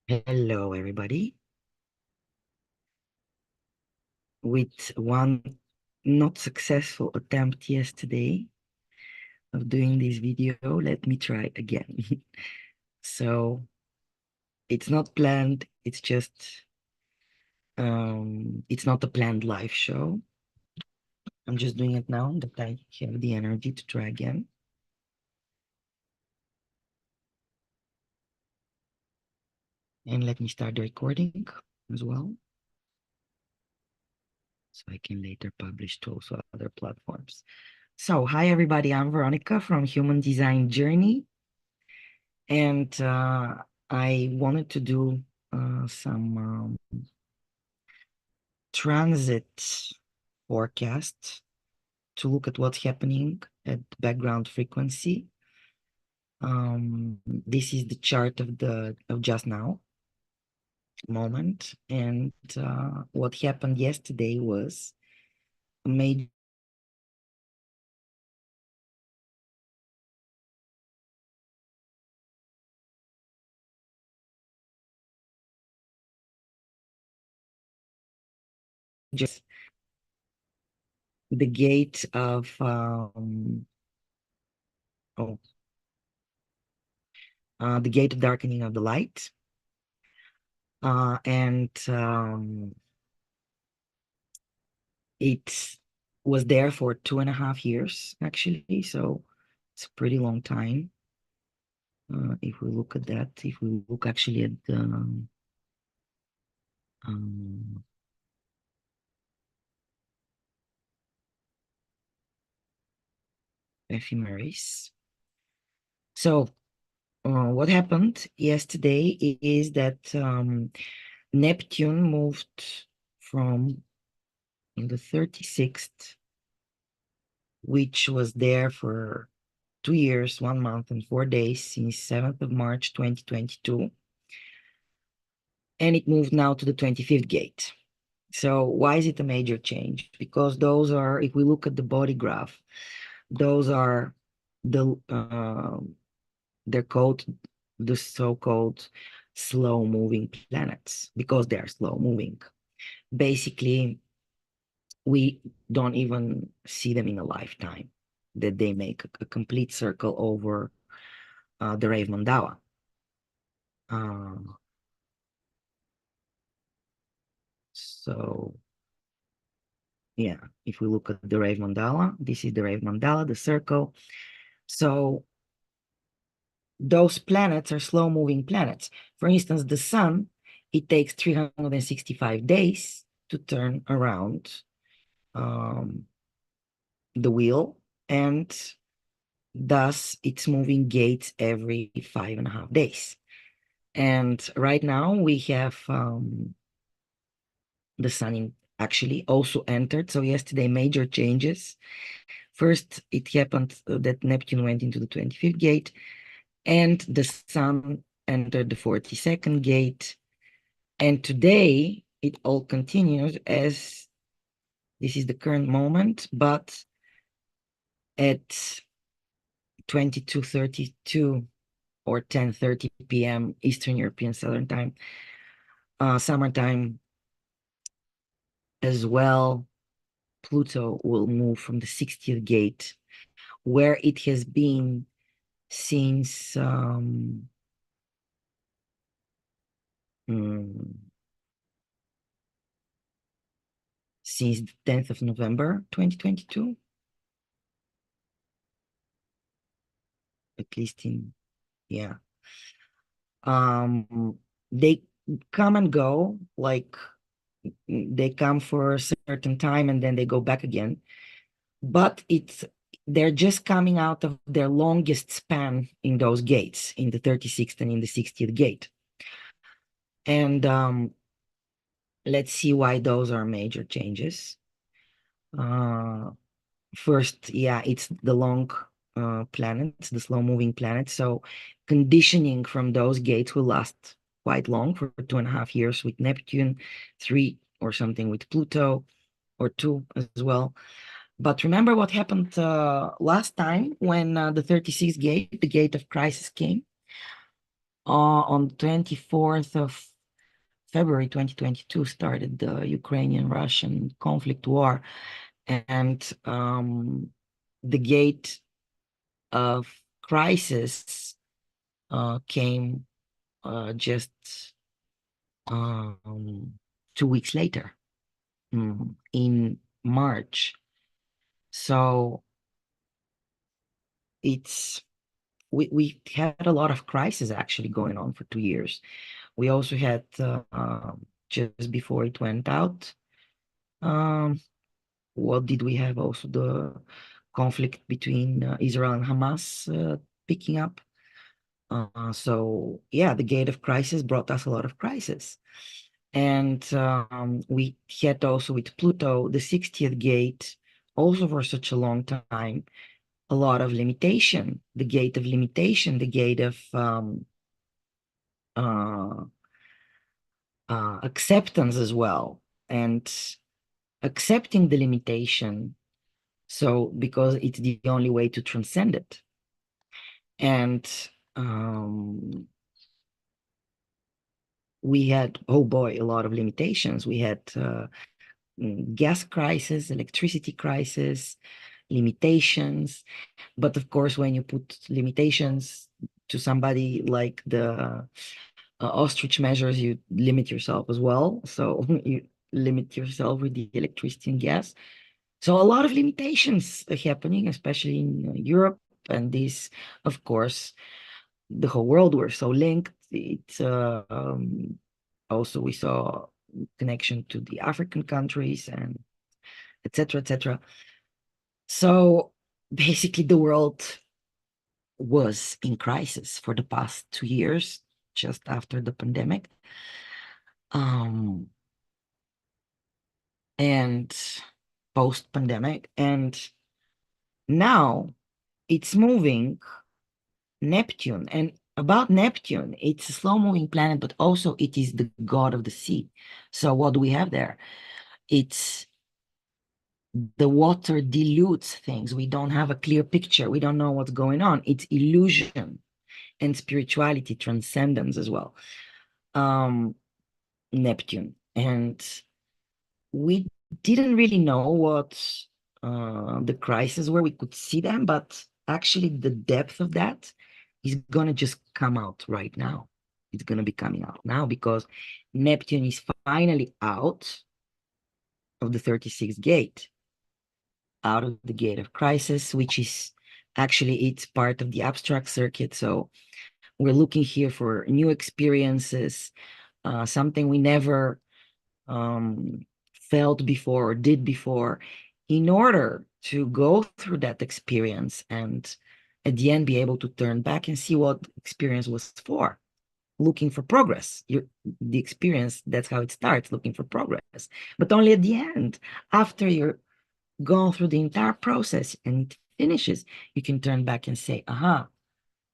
Hello, everybody. With one not successful attempt yesterday of doing this video, let me try again. So it's not planned. It's not a planned live show. I'm just doing it now that I have the energy to try again. And let me start the recording as well, so I can later publish to also other platforms. So, hi everybody, I'm Veronica from Human Design Journey. And I wanted to do some transit forecast to look at what's happening at the background frequency. This is the chart of just now moment, and what happened yesterday was a major just the gate of the gate of darkening of the light, and it was there for 2.5 years, actually, so it's a pretty long time. If we look at that, if we look actually at the ephemeris. So what happened yesterday is that Neptune moved from in the 36th, which was there for 2 years, 1 month, and 4 days since 7th of March 2022. And it moved now to the 25th gate. So why is it a major change? Because those are, if we look at the body graph, those are they're called the so-called slow-moving planets because they are slow-moving. Basically, we don't even see them in a lifetime, that they make a complete circle over the Rave Mandala. So yeah, if we look at the Rave Mandala, this is the Rave Mandala, the circle. So those planets are slow-moving planets. For instance, the sun, it takes 365 days to turn around the wheel, and thus it's moving gates every 5.5 days. And right now we have the sun actually also entered. So yesterday, major changes. First, it happened that Neptune went into the 25th gate, and the sun entered the 42nd gate. And today, it all continues as this is the current moment, but at 22:32 or 10:30 p.m. Eastern European Southern Time, summertime as well, Pluto will move from the 60th gate, where it has been since since the 10th of November 2022, at least yeah. They come and go, like they come for a certain time and then they go back again. But they're just coming out of their longest span in those gates, in the 36th and in the 60th gate. And let's see why those are major changes. First, yeah, it's the long planets, the slow-moving planets. So conditioning from those gates will last quite long, for 2.5 years with Neptune, 3 or something with Pluto, or 2 as well. But remember what happened last time when the 36th gate, the gate of crisis, came? On 24th of February 2022 started the Ukrainian-Russian conflict war, and the gate of crisis came just um, 2 weeks later, in March. So it's we had a lot of crisis actually going on for 2 years. We also had just before it went out. What did we have? Also the conflict between Israel and Hamas picking up. So yeah, the gate of crisis brought us a lot of crisis. And we had also with Pluto, the 60th gate, also for such a long time, a lot of limitation, the gate of limitation, the gate of uh, acceptance as well, and accepting the limitation. So, because it's the only way to transcend it. And um, we had, oh boy, a lot of limitations. We had gas crisis, electricity crisis, limitations. But of course, when you put limitations to somebody like the ostrich measures, you limit yourself as well. So you limit yourself with the electricity and gas. So a lot of limitations are happening, especially in Europe. And this, of course, the whole world were so linked. It's also we saw connection to the African countries and etc. etc. So basically, the world was in crisis for the past 2 years, just after the pandemic. Um, and post-pandemic, and now it's moving Neptune. And about Neptune, it's a slow-moving planet, but also it is the god of the sea. So what do we have there? It's the water dilutes things. We don't have a clear picture. We don't know what's going on. It's illusion and spirituality, transcendence as well. Neptune. And we didn't really know what the crises were. We could see them, but actually the depth of that is gonna just come out right now. It's gonna be coming out now because Neptune is finally out of the 36th gate, out of the gate of crisis, which is actually it's part of the abstract circuit. So we're looking here for new experiences, something we never felt before or did before, in order to go through that experience and at the end be able to turn back and see what experience was for. Looking for progress. The experience, that's how it starts, looking for progress. But only at the end, after you're gone through the entire process and it finishes, you can turn back and say, aha,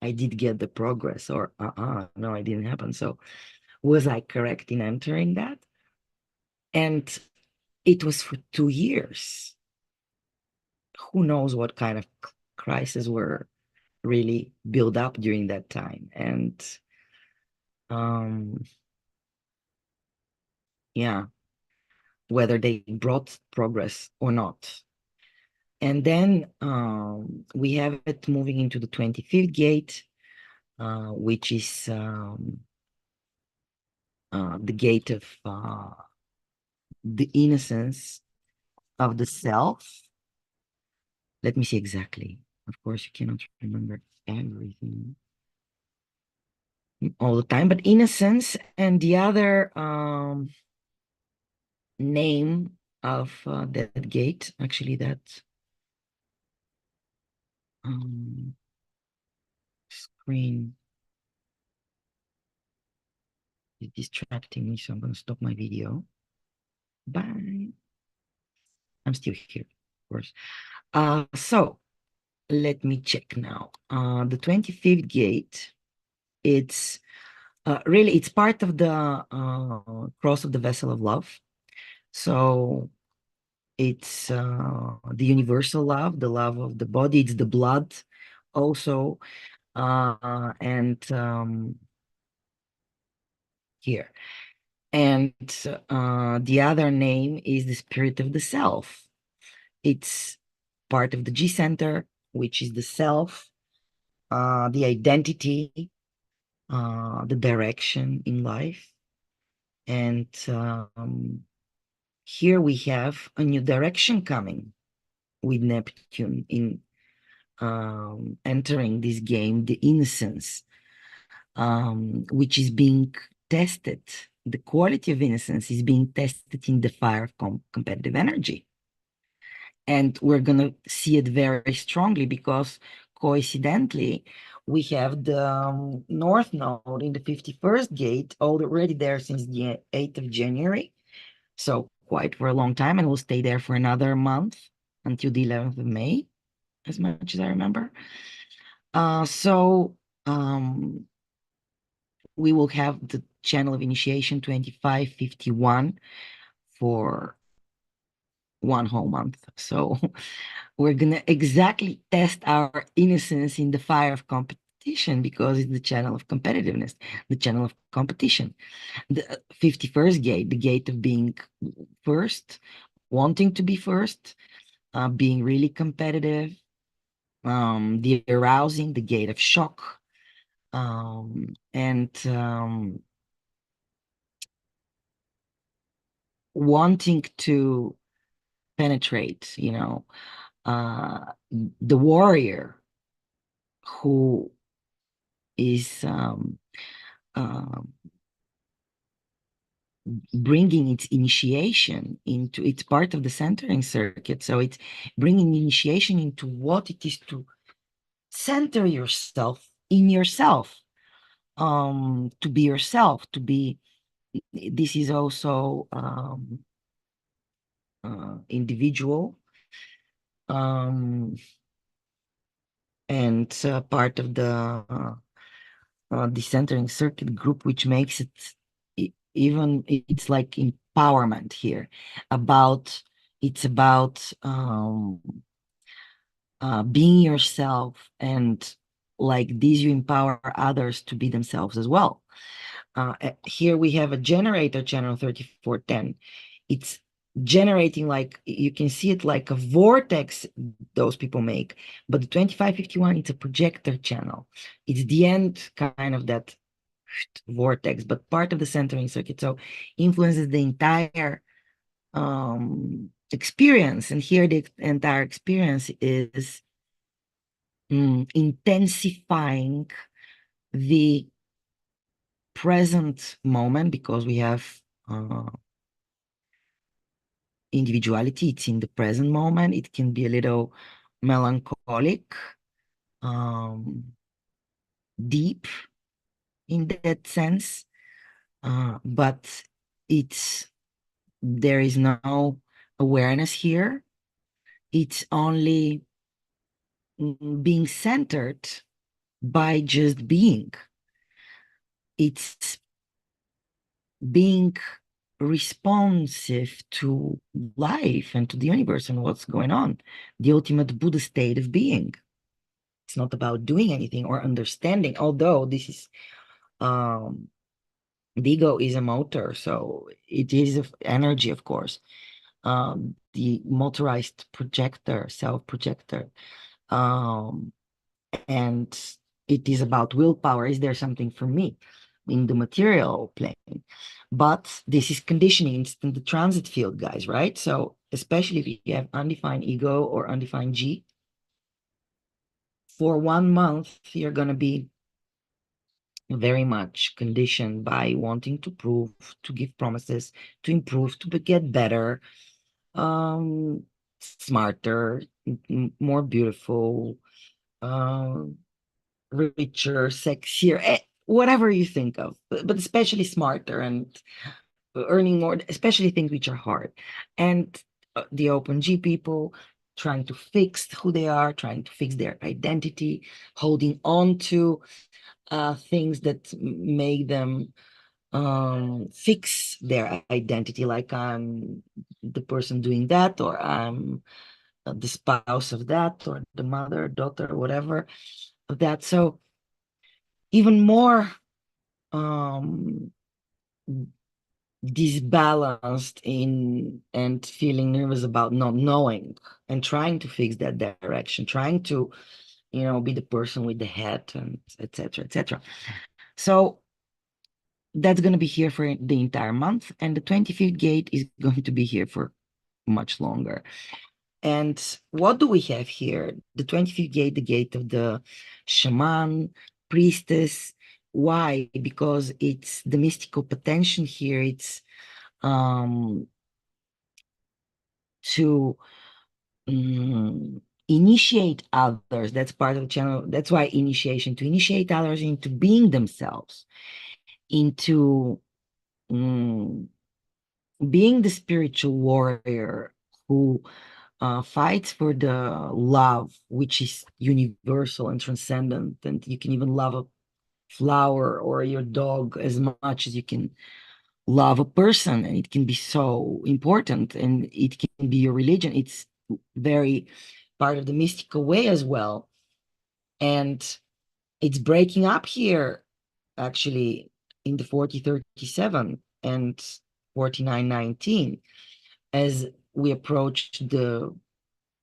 I did get the progress, or no, it didn't happen. So was I correct in entering that? And it was for 2 years. Who knows what kind of crises were really built up during that time. And um, yeah, whether they brought progress or not. And then we have it moving into the 25th gate, which is the gate of the innocence of the self. Let me see exactly. Of course, you cannot remember everything all the time, but innocence, and the other name of that gate, actually that screen is distracting me, so I'm going to stop my video. Bye. I'm still here, of course. So let me check now. The 25th gate, it's really, it's part of the cross of the vessel of love. So it's the universal love, the love of the body, it's the blood also. And here. And the other name is the spirit of the self. It's part of the G center, which is the self, the identity, the direction in life. And here we have a new direction coming with Neptune in entering this game, the innocence, which is being tested. The quality of innocence is being tested in the fire of competitive energy. And we're going to see it very strongly because coincidentally, we have the North Node in the 51st gate already there since the 8th of January. So quite for a long time, and we'll stay there for another month until the 11th of May, as much as I remember. So we will have the channel of initiation 2551 for one whole month. So we're gonna exactly test our innocence in the fire of competition because it's the channel of competitiveness, the channel of competition. The 51st gate, the gate of being first, wanting to be first, being really competitive, the arousing, the gate of shock, and wanting to penetrate, the warrior who is bringing its initiation into, it's part of the centering circuit. So it's bringing initiation into what it is to center yourself in yourself, to be yourself, to be, this is also individual, and part of the decentering circuit group, which makes it even, it's like empowerment here. It's about being yourself, and like this, you empower others to be themselves as well. Here we have a generator channel 3410. It's generating, like you can see it like a vortex those people make, but the 2551, it's a projector channel. It's the end kind of that vortex, but part of the centering circuit, so influences the entire experience. And here the entire experience is intensifying the present moment, because we have individuality. It's in the present moment. It can be a little melancholic, deep in that sense, but there is no awareness here. It's only being centered by just being. It's being responsive to life and to the universe and what's going on, the ultimate Buddha state of being. It's not about doing anything or understanding, although this is the ego is a motor, so it is energy, of course. The motorized projector, self-projector, and it is about willpower. Is there something for me in the material plane? But this is conditioning. It's in the transit field, guys, right? So especially if you have undefined ego or undefined G, for 1 month, you're going to be very much conditioned by wanting to prove, to give promises, to improve, to get better, smarter, more beautiful, richer, sexier, whatever you think of, but especially smarter and earning more, especially things which are hard. And the open G people trying to fix who they are, trying to fix their identity, holding on to things that make them fix their identity, like I'm the person doing that, or I'm the spouse of that, or the mother, daughter, whatever of that. So even more disbalanced in and feeling nervous about not knowing and trying to fix that direction, trying to, be the person with the head and etc. etc. So that's going to be here for the entire month, and the 25th gate is going to be here for much longer. And what do we have here? The 25th gate, the gate of the shaman, priestess. Why? Because it's the mystical potential here. It's to initiate others. That's part of the channel. That's why initiation, to initiate others into being themselves, into being the spiritual warrior who fights for the love, which is universal and transcendent. And you can even love a flower or your dog as much as you can love a person. And it can be so important, and it can be your religion. It's very part of the mystical way as well. And it's breaking up here, actually, in the 4037 and 4919 as we approach the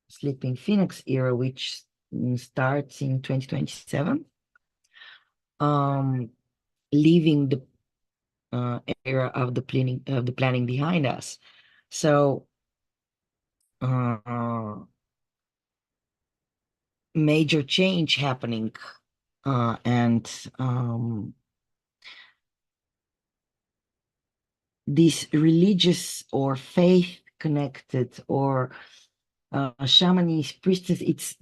Sleeping Phoenix era, which starts in 2027, leaving the era of the planning behind us. So major change happening, and this religious or faith connected or shamanist priestess, it's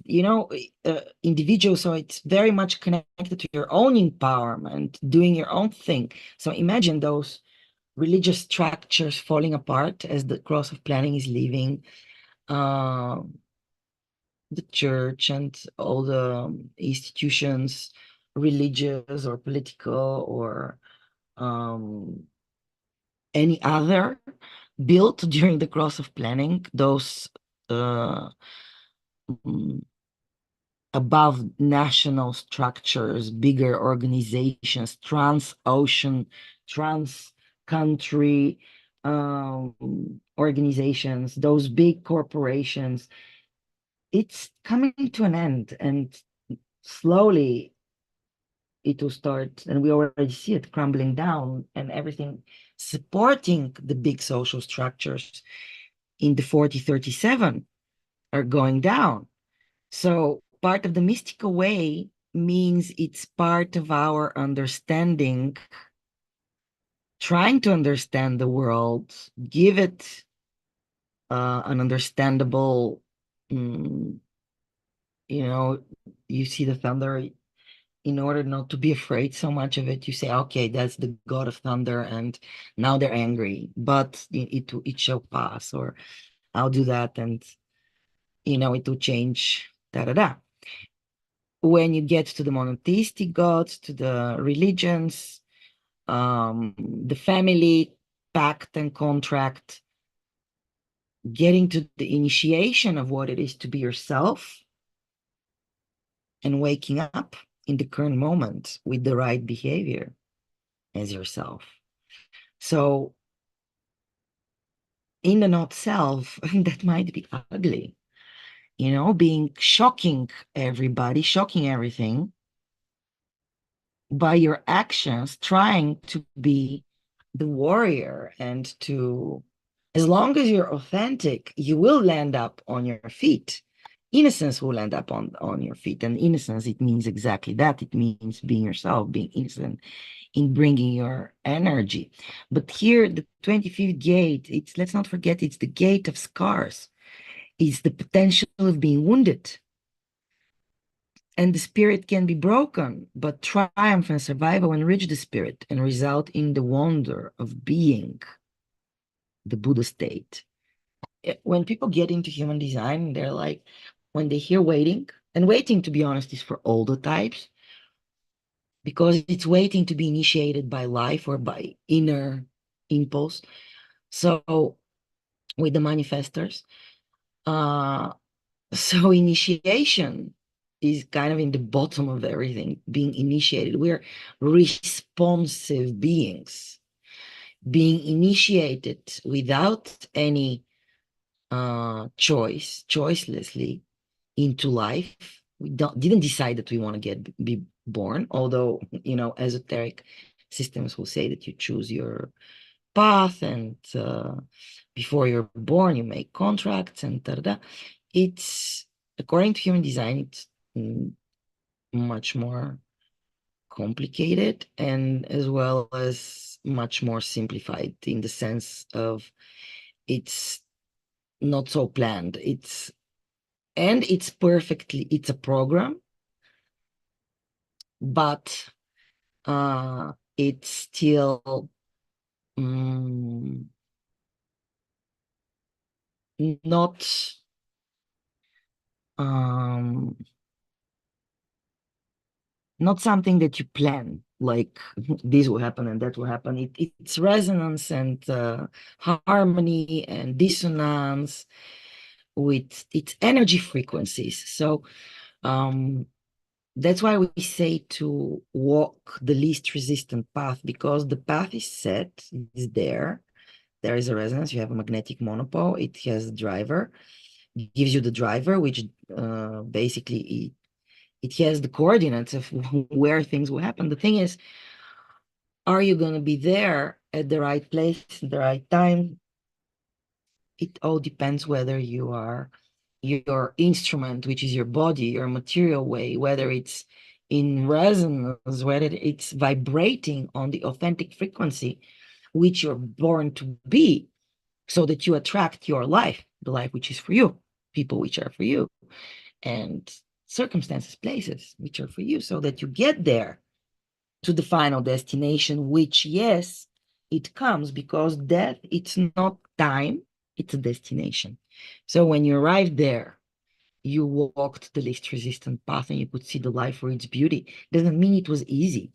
individual, so it's very much connected to your own empowerment, doing your own thing. So imagine those religious structures falling apart as the cross of planning is leaving the church and all the institutions, religious or political or any other, built during the cross of planning, those above national structures, bigger organizations, trans-ocean, trans-country organizations, those big corporations, it's coming to an end, and slowly it will start, and we already see it crumbling down, and everything supporting the big social structures in the 4037 are going down. So part of the mystical way means it's part of our understanding, trying to understand the world, give it an understandable, you see the thunder. In order not to be afraid so much of it, you say, okay, that's the god of thunder, and now they're angry, but it shall pass, or I'll do that, and it will change, da da da. When you get to the monotheistic gods, to the religions, the family pact and contract, getting to the initiation of what it is to be yourself and waking up in the current moment with the right behavior as yourself. So in the not self, that might be ugly, being shocking everybody, shocking everything by your actions, trying to be the warrior, and as long as you're authentic, you will land up on your feet. Innocence will end up on your feet. And innocence, it means exactly that. It means being yourself, being innocent in bringing your energy. But here, the 25th gate, let's not forget, it's the gate of scars. It's the potential of being wounded. And the spirit can be broken, but triumph and survival enrich the spirit and result in the wonder of being the Buddha state. When people get into human design, they're like, when they hear waiting, and waiting, to be honest, is for all the types, because it's waiting to be initiated by life or by inner impulse. So with the manifestors, so initiation is kind of in the bottom of everything, being initiated. We're responsive beings. being initiated without any choicelessly into life. We didn't decide that we want to be born, although, esoteric systems will say that you choose your path, and before you're born, you make contracts and da, da, da. It's, according to human design, it's much more complicated, and as well as much more simplified, in the sense of it's not so planned. It's a program, but it's still not um not something that you plan, like this will happen and that will happen. It's resonance and harmony and dissonance with its energy frequencies. So that's why we say to walk the least resistant path, because the path is set, is there. There is a resonance. You have a magnetic monopole. It has a driver. It gives you the driver, which basically it has the coordinates of where things will happen. The thing is, are you going to be there at the right place, at the right time? It all depends whether you are your instrument, which is your body, your material way, whether it's in resonance, whether it's vibrating on the authentic frequency which you're born to be, so that you attract your life, the life which is for you, people which are for you, and circumstances, places which are for you, so that you get there to the final destination, which, yes, it comes, because death, it's not time, it's a destination. So when you arrive there, you walked the least resistant path and you could see the life for its beauty. Doesn't mean it was easy.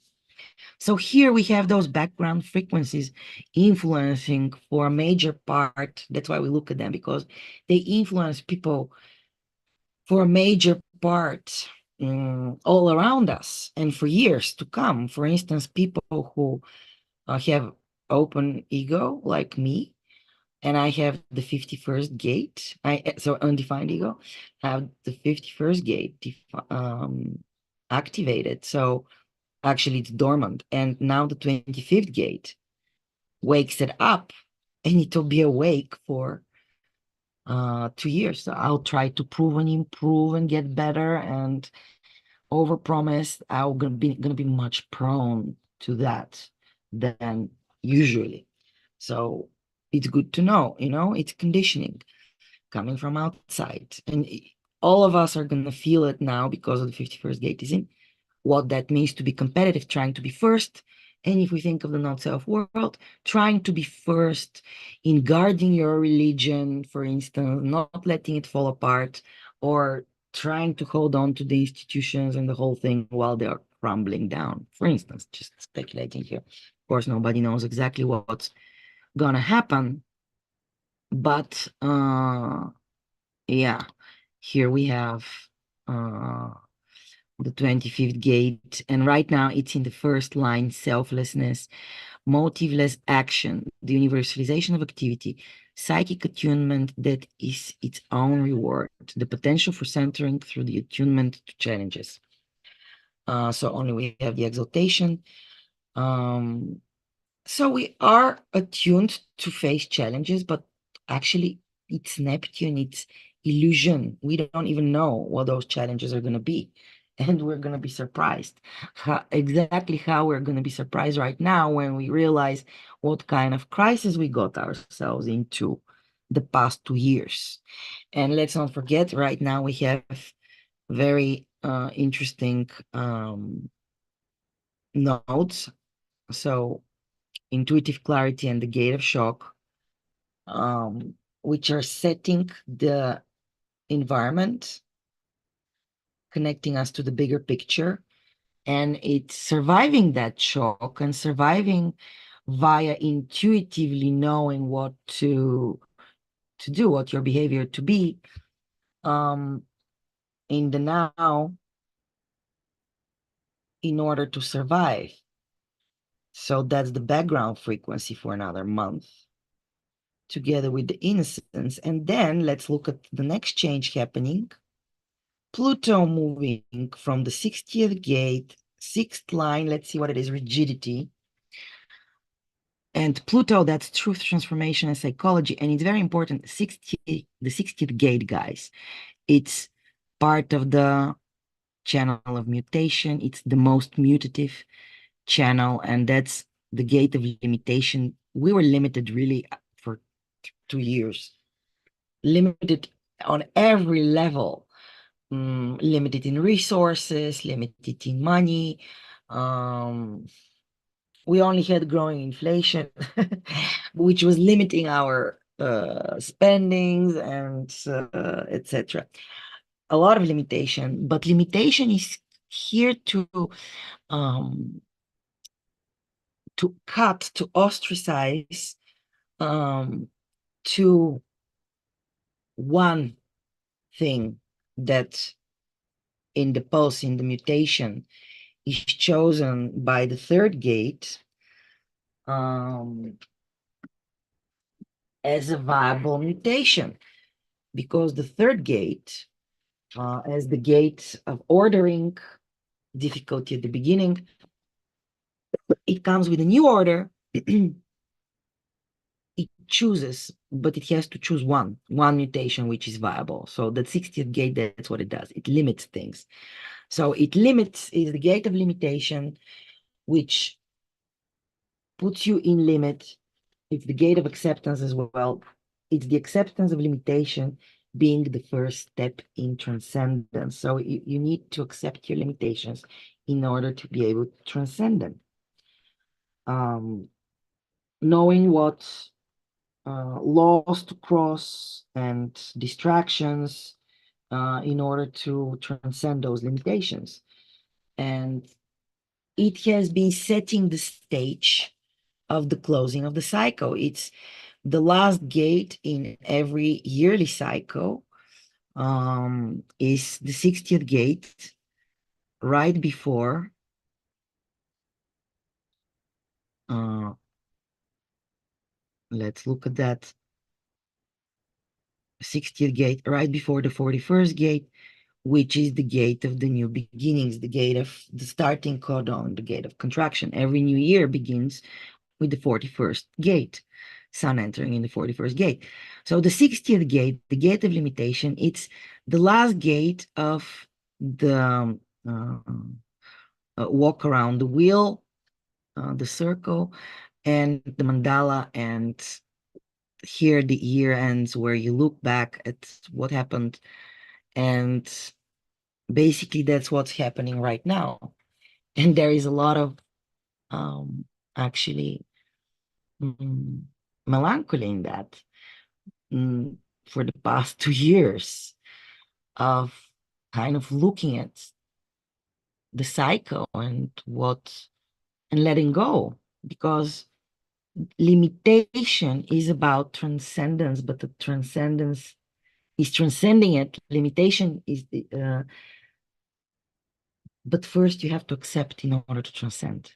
So here we have those background frequencies influencing for a major part. That's why we look at them, because they influence people for a major part all around us and for years to come. For instance, people who have open ego like me, and I have the 51st gate. So undefined ego, I have the 51st gate activated. So actually it's dormant, and now the 25th gate wakes it up, and it will be awake for 2 years. So I'll try to prove and improve and get better and overpromise. I'm gonna be much prone to that than usually. So it's good to know, it's conditioning coming from outside. And all of us are gonna feel it now because of the 51st gate is in, what that means to be competitive, trying to be first. And if we think of the not-self world, trying to be first in guarding your religion, for instance, not letting it fall apart, or trying to hold on to the institutions and the whole thing while they are crumbling down. For instance, just speculating here. Of course, nobody knows exactly what's gonna happen, but yeah, here we have the 25th gate, and right now it's in the first line: selflessness, motiveless action, the universalization of activity, psychic attunement that is its own reward, the potential for centering through the attunement to challenges. So only we have the exaltation. So we are attuned to face challenges, but actually it's Neptune, it's illusion. We don't even know what those challenges are going to be. And we're going to be surprised. Exactly how we're going to be surprised right now when we realize what kind of crisis we got ourselves into the past 2 years. And let's not forget, right now we have very interesting nodes. So intuitive clarity and the gate of shock, which are setting the environment, connecting us to the bigger picture. And it's surviving that shock and surviving via intuitively knowing what to do, what your behavior to be in the now in order to survive. So that's the background frequency for another month, together with the Innocence. And then let's look at the next change happening. Pluto moving from the 60th gate, 6th line, let's see what it is, rigidity. And Pluto, that's truth, transformation, and psychology. And it's very important, the 60th gate, guys. It's part of the channel of mutation. It's the most mutative channel, and that's the gate of limitation. We were limited really for 2 years, limited on every level, limited in resources, limited in money. We only had growing inflation, which was limiting our spendings and etc. A lot of limitation, but limitation is here um, to cut, to ostracize, to one thing that in the pulse, in the mutation, is chosen by the third gate as a viable mutation, because the third gate, as the gate of ordering, difficulty at the beginning, it comes with a new order. It chooses, but it has to choose one mutation which is viable. So that 60th gate, that's what it does. It limits things. So it limits, is the gate of limitation, which puts you in limit. It's the gate of acceptance as well. It's the acceptance of limitation being the first step in transcendence. So you need to accept your limitations in order to be able to transcend them. Knowing what laws to cross and distractions in order to transcend those limitations. And it has been setting the stage of the closing of the cycle. It's the last gate in every yearly cycle, is the 60th gate, right before let's look at that. 60th gate, right before the 41st gate, which is the gate of the new beginnings, the gate of the starting codon, the gate of contraction. Every new year begins with the 41st gate, sun entering in the 41st gate. So the 60th gate, the gate of limitation, it's the last gate of the walk around the wheel, the circle, and the mandala, and here the year ends where you look back at what happened, and basically that's what's happening right now. And there is a lot of actually melancholy in that, for the past 2 years of kind of looking at the cycle and letting go, because limitation is about transcendence, but the transcendence is transcending it. Limitation is but first you have to accept in order to transcend.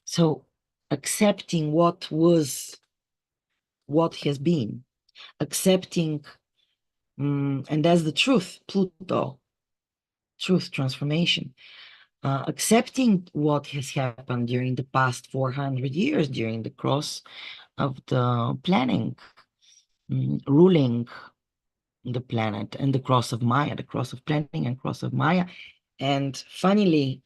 So accepting what was, what has been, accepting, and that's the truth, Pluto, truth, transformation, accepting what has happened during the past 400 years, during the cross of the planning, ruling the planet, and the cross of Maya, the cross of planning and cross of Maya. And funnily,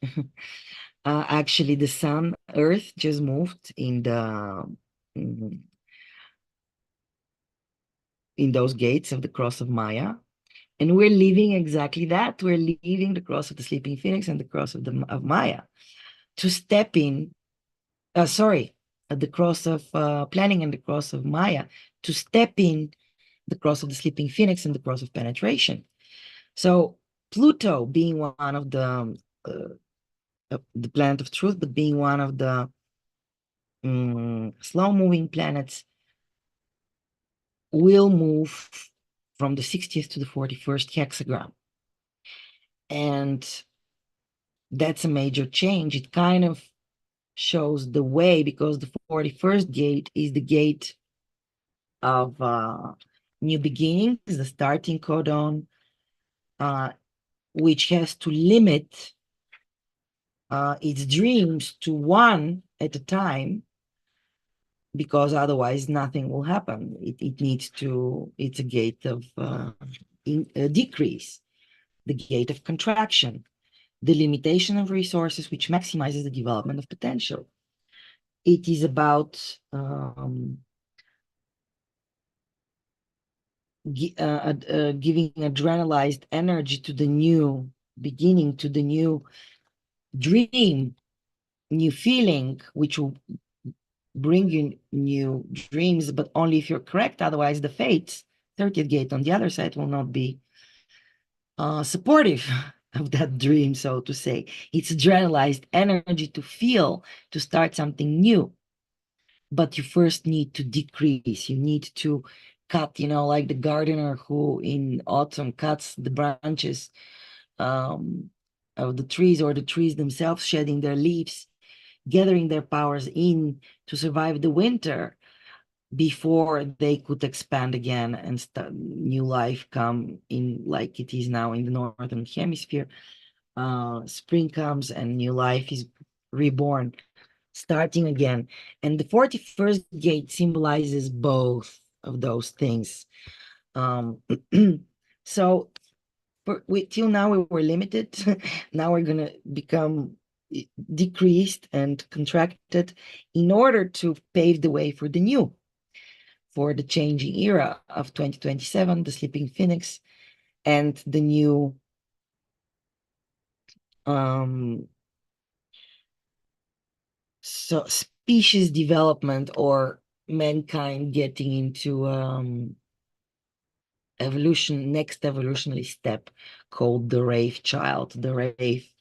actually, the sun, Earth just moved in the in those gates of the cross of Maya, and we're leaving exactly that. We're leaving the cross of the sleeping phoenix and the cross of Maya to step in. Sorry, the cross of planning and the cross of Maya to step in the cross of the sleeping phoenix and the cross of penetration. So Pluto being one of the planet of truth, but being one of the slow-moving planets, will move from the 60th to the 41st hexagram. And that's a major change. It kind of shows the way, because the 41st gate is the gate of new beginnings, the starting codon, which has to limit its dreams to one at a time, because otherwise nothing will happen. It needs to, it's a gate of decrease, the gate of contraction, the limitation of resources, which maximizes the development of potential. It is about giving adrenalized energy to the new beginning, to the new dream, new feeling, which will bring you new dreams, but only if you're correct. Otherwise, the fates, 30th gate on the other side, will not be supportive of that dream, so to say. It's adrenalized energy to feel, to start something new. But you first need to decrease. You need to cut, like the gardener who in autumn cuts the branches of the trees, or the trees themselves shedding their leaves, gathering their powers in to survive the winter before they could expand again and start new life come in, like it is now in the northern hemisphere. Spring comes and new life is reborn, starting again. And the 41st gate symbolizes both of those things. So till now we were limited. Now we're gonna become decreased and contracted in order to pave the way for the new, for the changing era of 2027, the sleeping phoenix, and the new so species development, or mankind getting into evolution, next evolutionary step, called the Wraith child, the Wraith,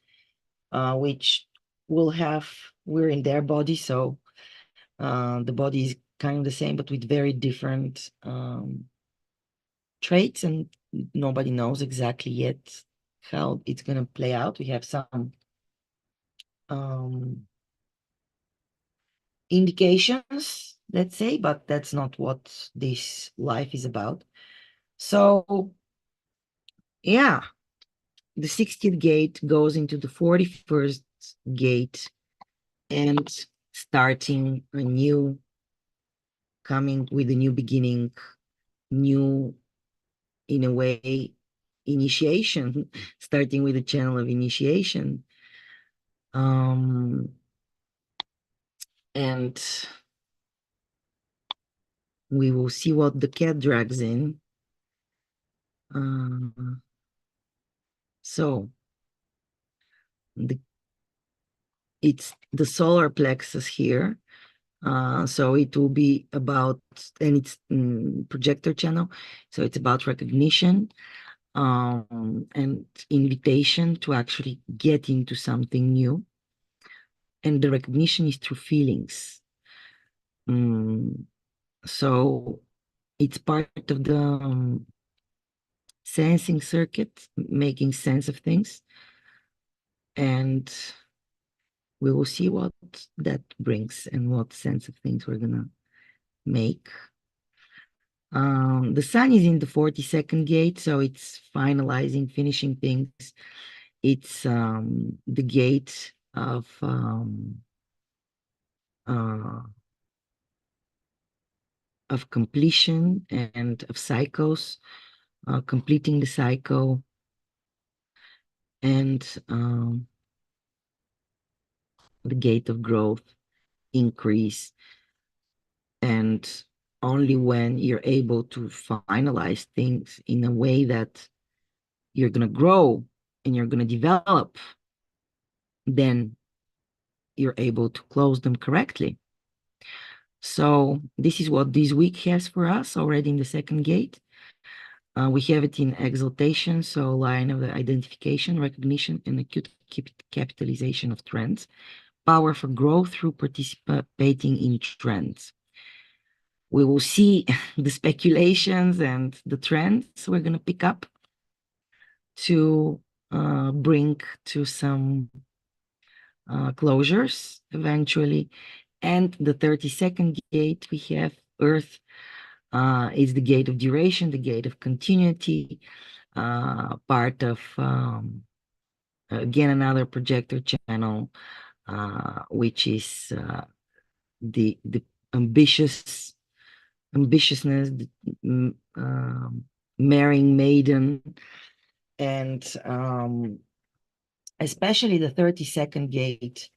which will have, we're in their body, so the body is kind of the same, but with very different traits, and nobody knows exactly yet how it's going to play out. We have some indications, let's say, but that's not what this life is about. So yeah, the 60th gate goes into the 41st gate, and starting a new, coming with a new beginning, new, in a way, initiation, starting with a channel of initiation. And we will see what the cat drags in. So it's the solar plexus here. So it will be about, and it's projector channel. So it's about recognition and invitation to actually get into something new. And the recognition is through feelings. So it's part of the sensing circuit, making sense of things. And we will see what that brings and what sense of things we're gonna make. The sun is in the 42nd gate, so it's finalizing, finishing things. It's the gate of completion and of cycles, completing the cycle, and the gate of growth, increase. And only when you're able to finalize things in a way that you're going to grow and you're going to develop, then you're able to close them correctly. So this is what this week has for us already in the second gate. We have it in exaltation, so line of the identification, recognition, and acute capitalization of trends. Power for growth through participating in trends. We will see the speculations and the trends we're going to pick up to bring to some closures eventually. And the 32nd gate, we have Earth is the gate of duration, the gate of continuity, part of, again, another projector channel, which is the ambitiousness, the marrying maiden, and especially the 32nd gate.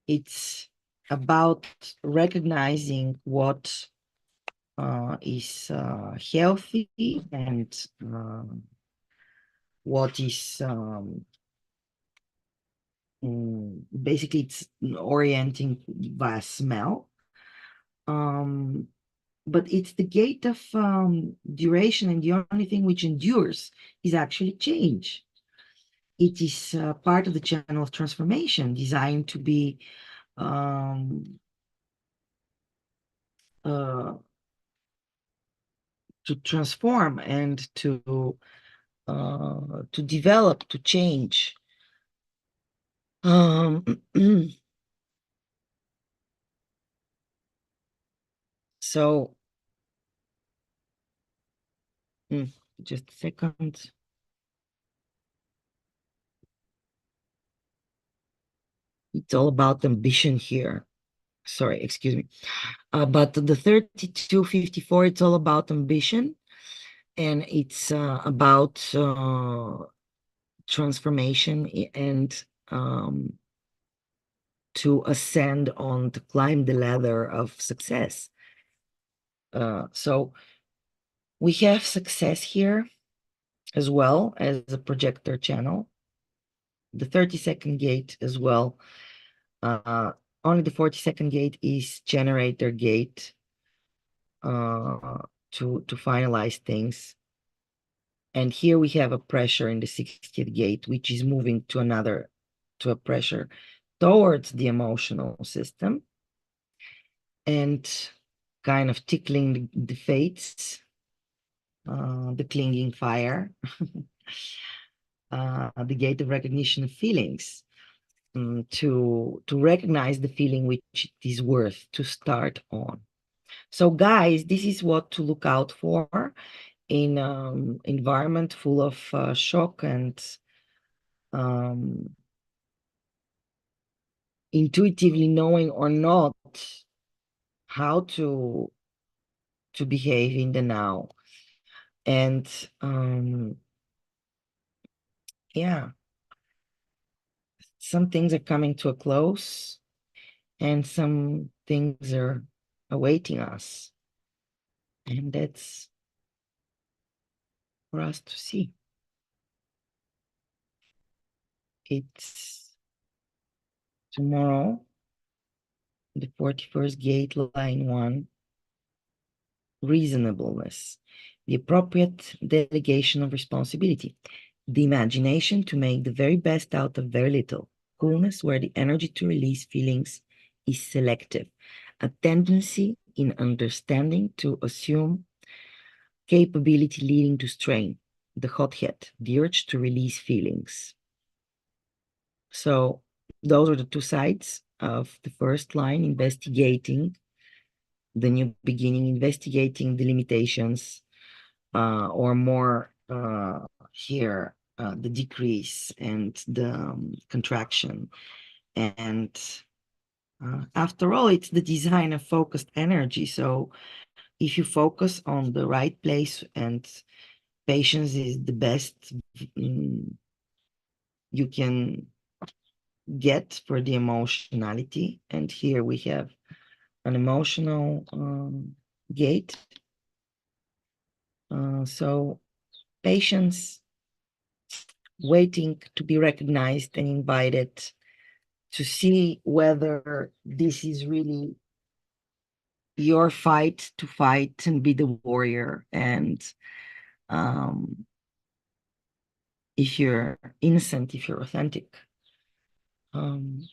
It's about recognizing what is healthy and what is basically it's orienting via smell. But it's the gate of duration, and the only thing which endures is actually change. It is part of the channel of transformation, designed to be to transform and to develop, to change. So, just a second. It's all about ambition here. Sorry, excuse me. But the 3254, it's all about ambition, and it's about transformation and to ascend on, to climb the ladder of success. So we have success here as well as a projector channel. The 32nd gate as well. Only the 42nd gate is generator gate to finalize things. And here we have a pressure in the 60th gate, which is moving to a pressure towards the emotional system and kind of tickling the fates, the clinging fire, the gate of recognition of feelings, to recognize the feeling which it is worth to start on. So guys, this is what to look out for in environment full of shock and intuitively knowing or not how to behave in the now. And yeah, some things are coming to a close and some things are awaiting us, and that's for us to see. It's tomorrow, the 41st gate, line 1, reasonableness, the appropriate delegation of responsibility, the imagination to make the very best out of very little, coolness where the energy to release feelings is selective, a tendency in understanding to assume capability leading to strain, the hothead, the urge to release feelings. So those are the two sides of the first line, investigating the new beginning, investigating the limitations, or more here, the decrease and the contraction. And after all, it's the design of focused energy. So if you focus on the right place, and patience is the best you can get for the emotionality. And here we have an emotional gate. So patience, waiting to be recognized and invited, to see whether this is really your fight, to fight and be the warrior. And if you're innocent, if you're authentic, and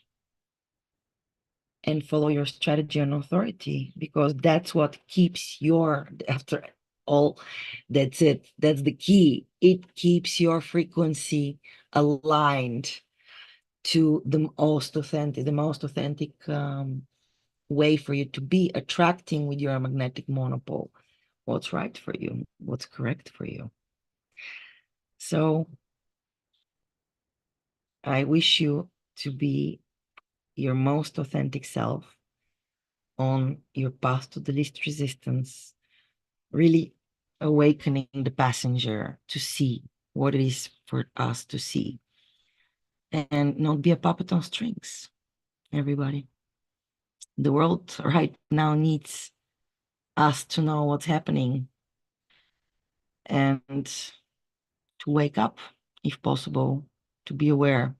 follow your strategy and authority, because that's what keeps your, after all. That's it. That's the key. It keeps your frequency aligned to the most authentic way for you to be, attracting with your magnetic monopole what's right for you, what's correct for you. So I wish you to be your most authentic self on your path to the least resistance, really awakening the passenger to see what it is for us to see and not be a puppet on strings, everybody. The world right now needs us to know what's happening and to wake up, if possible, to be aware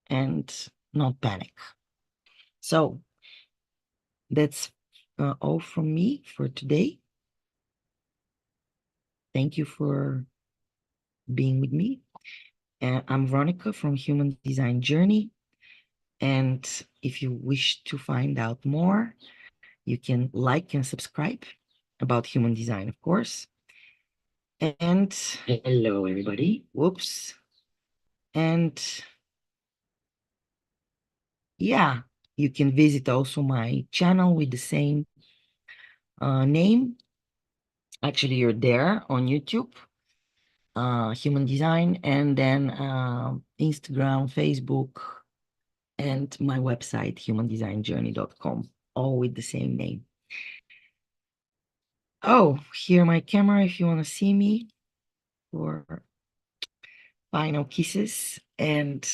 and not panic. So that's all from me for today. Thank you for being with me. I'm Veronica from Human Design Journey. And if you wish to find out more, you can like and subscribe about human design, of course. And hello, everybody. Whoops. And yeah, you can visit also my channel with the same name. Actually, you're there on YouTube, Human Design, and then Instagram, Facebook, and my website, humandesignjourney.com, all with the same name. Oh, here my camera if you want to see me for final kisses. And